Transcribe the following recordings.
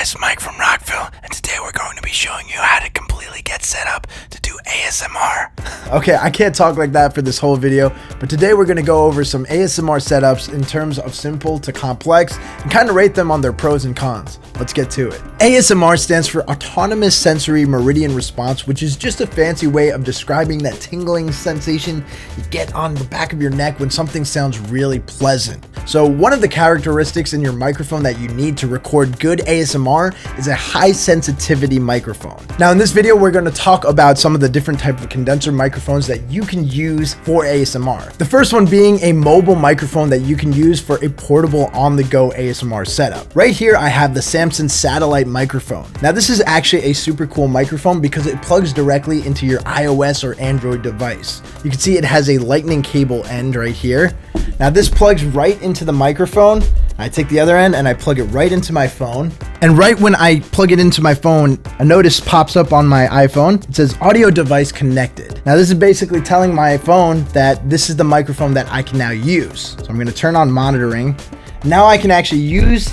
guys, Mike from Rockville, and today we're going to be showing you how to completely get set up to do ASMR. Okay, I can't talk like that for this whole video, but today we're going to go over some ASMR setups in terms of simple to complex and kind of rate them on their pros and cons. Let's get to it. ASMR stands for Autonomous Sensory Meridian Response, which is just a fancy way of describing that tingling sensation you get on the back of your neck when something sounds really pleasant. So one of the characteristics in your microphone that you need to record good ASMR is a high sensitivity microphone. Now in this video, we're going to talk about some of the different types of condenser microphones that you can use for ASMR. The first one being a mobile microphone that you can use for a portable on-the-go ASMR setup. Right here, I have the Samsung satellite microphone. Now this is actually a super cool microphone because it plugs directly into your iOS or Android device. You can see it has a lightning cable end right here. Now this plugs right into the microphone. I take the other end and I plug it right into my phone. And right when I plug it into my phone, a notice pops up on my iPhone. It says audio device connected. Now this is basically telling my phone that this is the microphone that I can now use. So I'm going to turn on monitoring. Now I can actually use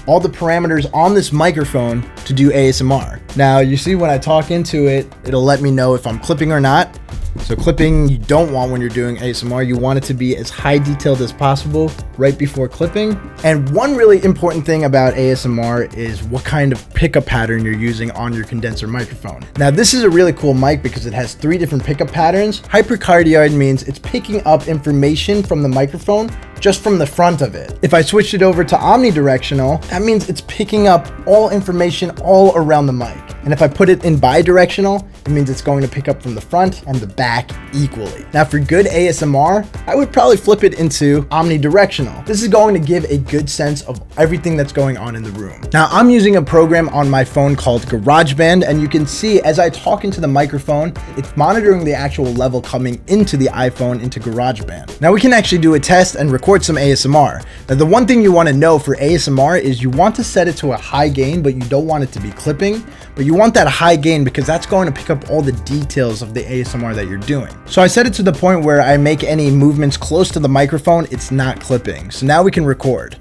all the parameters on this microphone to do ASMR. Now you see when I talk into it, it'll let me know if I'm clipping or not. So clipping you don't want when you're doing ASMR. You want it to be as high detailed as possible right before clipping. And one really important thing about ASMR is what kind of pickup pattern you're using on your condenser microphone. Now this is a really cool mic because it has 3 different pickup patterns. Hypercardioid means it's picking up information from the microphone just from the front of it. If I switched it over to omnidirectional, that means it's picking up all information all around the mic. And if I put it in bidirectional, it means it's going to pick up from the front and the back equally. Now for good ASMR, I would probably flip it into omnidirectional. This is going to give a good sense of everything that's going on in the room. Now I'm using a program on my phone called GarageBand, and you can see as I talk into the microphone, it's monitoring the actual level coming into the iPhone into GarageBand. Now we can actually do a test and record some ASMR. Now the one thing you want to know for ASMR is you want to set it to a high gain, but you don't want it to be clipping, but you want that high gain because that's going to pick up all the details of the ASMR that you're doing. So I set it to the point where I make any movements close to the microphone, it's not clipping. So now we can record.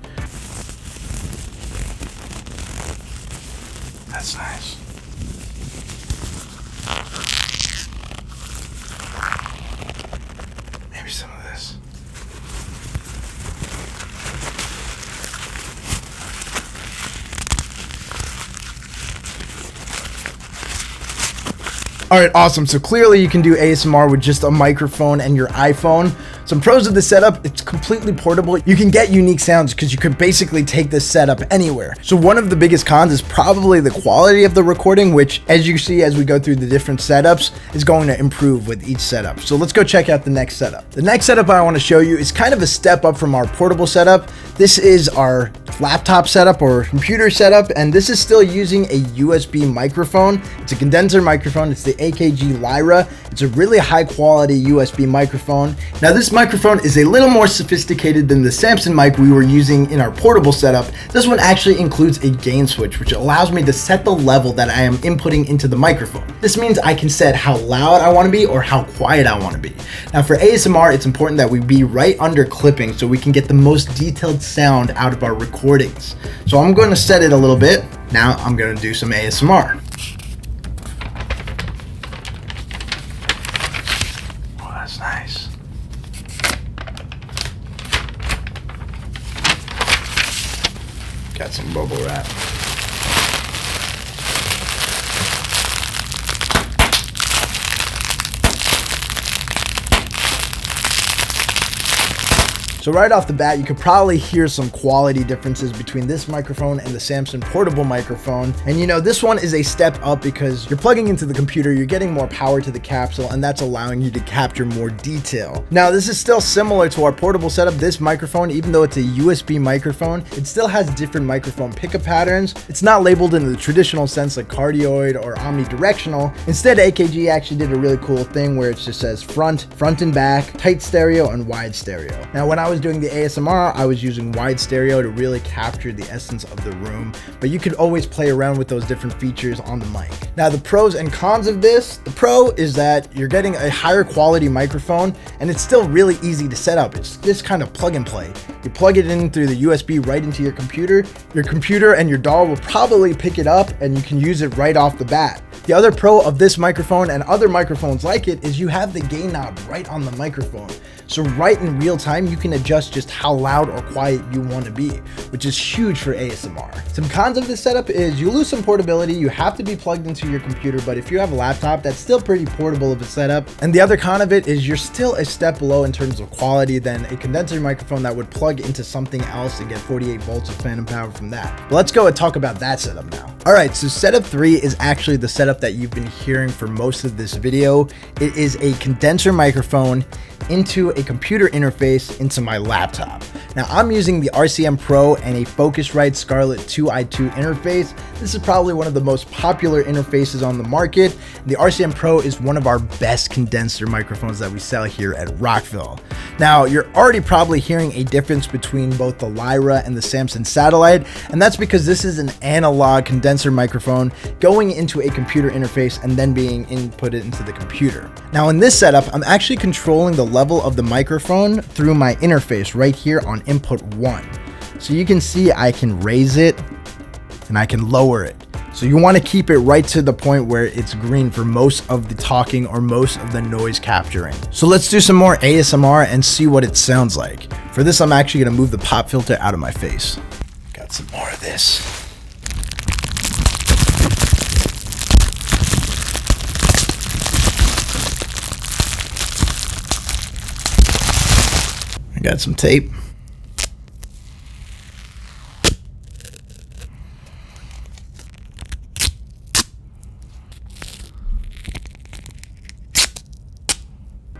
That's nice. Maybe some of this. All right, awesome. So clearly you can do ASMR with just a microphone and your iPhone. Some pros of the setup, it's completely portable. You can get unique sounds because you could basically take this setup anywhere. So one of the biggest cons is probably the quality of the recording, which as you see as we go through the different setups is going to improve with each setup. So let's go check out the next setup. The next setup I want to show you is kind of a step up from our portable setup. This is our laptop setup or computer setup, and this is still using a USB microphone. It's a condenser microphone. It's the AKG Lyra. It's a really high quality USB microphone. Now this microphone is a little more sophisticated than the Samsung mic we were using in our portable setup. This one actually includes a gain switch, which allows me to set the level that I am inputting into the microphone. This means I can set how loud I want to be or how quiet I want to be. Now for ASMR, it's important that we be right under clipping so we can get the most detailed sound out of our recordings. So I'm going to set it a little bit. Now I'm going to do some ASMR. Oh, that's nice. Got some bubble wrap. So right off the bat, you could probably hear some quality differences between this microphone and the Samsung portable microphone. And you know, this one is a step up because you're plugging into the computer, you're getting more power to the capsule, and that's allowing you to capture more detail. Now, this is still similar to our portable setup. This microphone, even though it's a USB microphone, it still has different microphone pickup patterns. It's not labeled in the traditional sense like cardioid or omnidirectional. Instead, AKG actually did a really cool thing where it just says front and back, tight stereo, and wide stereo. Now, when I I was doing the ASMR, I was using wide stereo to really capture the essence of the room, but you could always play around with those different features on the mic. Now the pros and cons of this, the pro is that you're getting a higher quality microphone and it's still really easy to set up. It's just kind of plug and play. You plug it in through the USB right into your computer and your DAW will probably pick it up and you can use it right off the bat. The other pro of this microphone and other microphones like it is you have the gain knob right on the microphone. So right in real time, you can adjust just how loud or quiet you want to be, which is huge for ASMR. Some cons of this setup is you lose some portability. You have to be plugged into your computer, but if you have a laptop, that's still pretty portable of a setup. And the other con of it is you're still a step below in terms of quality than a condenser microphone that would plug into something else and get 48 volts of phantom power from that. But let's go and talk about that setup now. All right, so setup 3 is actually the setup that you've been hearing for most of this video. It is a condenser microphone into a computer interface into my laptop. Now I'm using the RCM Pro and a Focusrite Scarlett 2i2 interface. This is probably one of the most popular interfaces on the market. The RCM Pro is one of our best condenser microphones that we sell here at Rockville. Now you're already probably hearing a difference between both the Lyra and the Samson Satellite, and that's because this is an analog condenser microphone going into a computer interface and then being inputted into the computer. Now in this setup, I'm actually controlling the level of the microphone through my interface right here on input 1. So you can see I can raise it and I can lower it. So you want to keep it right to the point where it's green for most of the talking or most of the noise capturing. So let's do some more ASMR and see what it sounds like. For this, I'm actually going to move the pop filter out of my face. Got some more of this. I got some tape.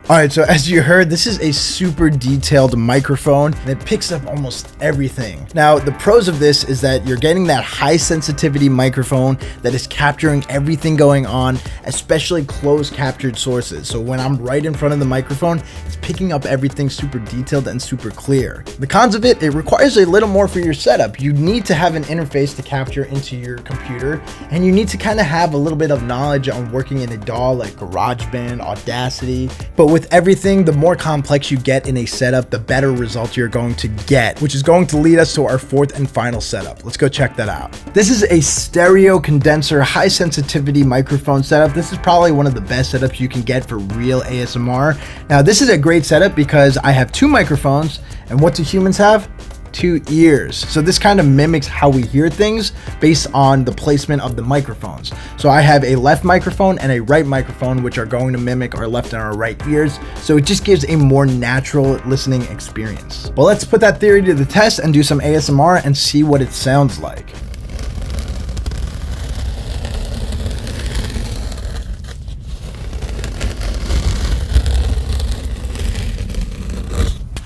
All right, so as you heard, this is a super detailed microphone and it picks up almost everything. Now, the pros of this is that you're getting that high sensitivity microphone that is capturing everything going on, especially closed captured sources. So when I'm right in front of the microphone, it's picking up everything super detailed and super clear. The cons of it requires a little more for your setup. You need to have an interface to capture into your computer, and you need to kind of have a little bit of knowledge on working in a DAW like GarageBand, Audacity. But with everything, the more complex you get in a setup, the better result you're going to get, which is going to lead us to our fourth and final setup. Let's go check that out. This is a stereo condenser, high sensitivity microphone setup. This is probably one of the best setups you can get for real ASMR. Now, this is a great setup because I have two microphones, and what do humans have? Two ears. So this kind of mimics how we hear things based on the placement of the microphones. So I have a left microphone and a right microphone, which are going to mimic our left and our right ears. So it just gives a more natural listening experience. Well, let's put that theory to the test and do some ASMR and see what it sounds like.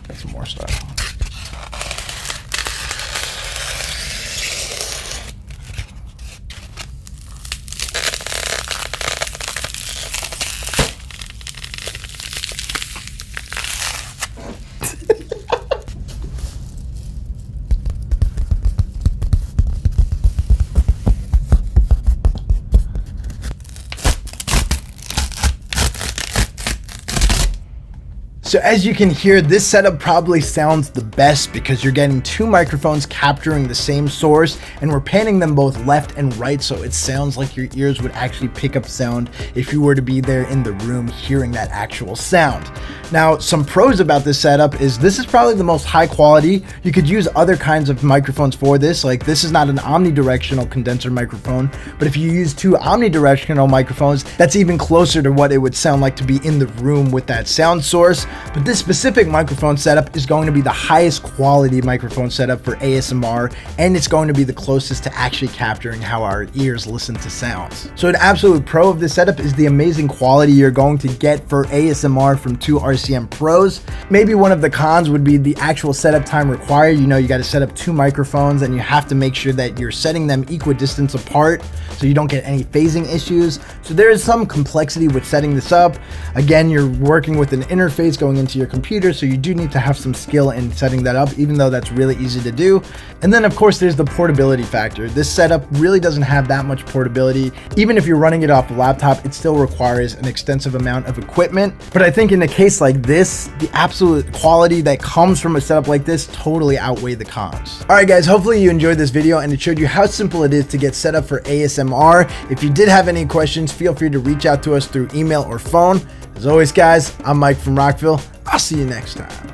Got some more stuff. So as you can hear, this setup probably sounds the best because you're getting two microphones capturing the same source, and we're panning them both left and right, so it sounds like your ears would actually pick up sound if you were to be there in the room hearing that actual sound. Now, some pros about this setup is this is probably the most high quality. You could use other kinds of microphones for this, like this is not an omnidirectional condenser microphone, but if you use two omnidirectional microphones, that's even closer to what it would sound like to be in the room with that sound source. But this specific microphone setup is going to be the highest quality microphone setup for ASMR, and it's going to be the closest to actually capturing how our ears listen to sounds. So an absolute pro of this setup is the amazing quality you're going to get for ASMR from two RCM Pros. Maybe one of the cons would be the actual setup time required. You know, you got to set up two microphones and you have to make sure that you're setting them equidistant apart so you don't get any phasing issues. So there is some complexity with setting this up. Again, you're working with an interface going going into your computer, so you do need to have some skill in setting that up, even though that's really easy to do. And then of course there's the portability factor. This setup really doesn't have that much portability. Even if you're running it off a laptop, it still requires an extensive amount of equipment. But I think in a case like this, the absolute quality that comes from a setup like this totally outweigh the cons. All right guys, hopefully you enjoyed this video and it showed you how simple it is to get set up for ASMR. If you did have any questions, feel free to reach out to us through email or phone. As always guys, I'm Mike from Rockville. I'll see you next time.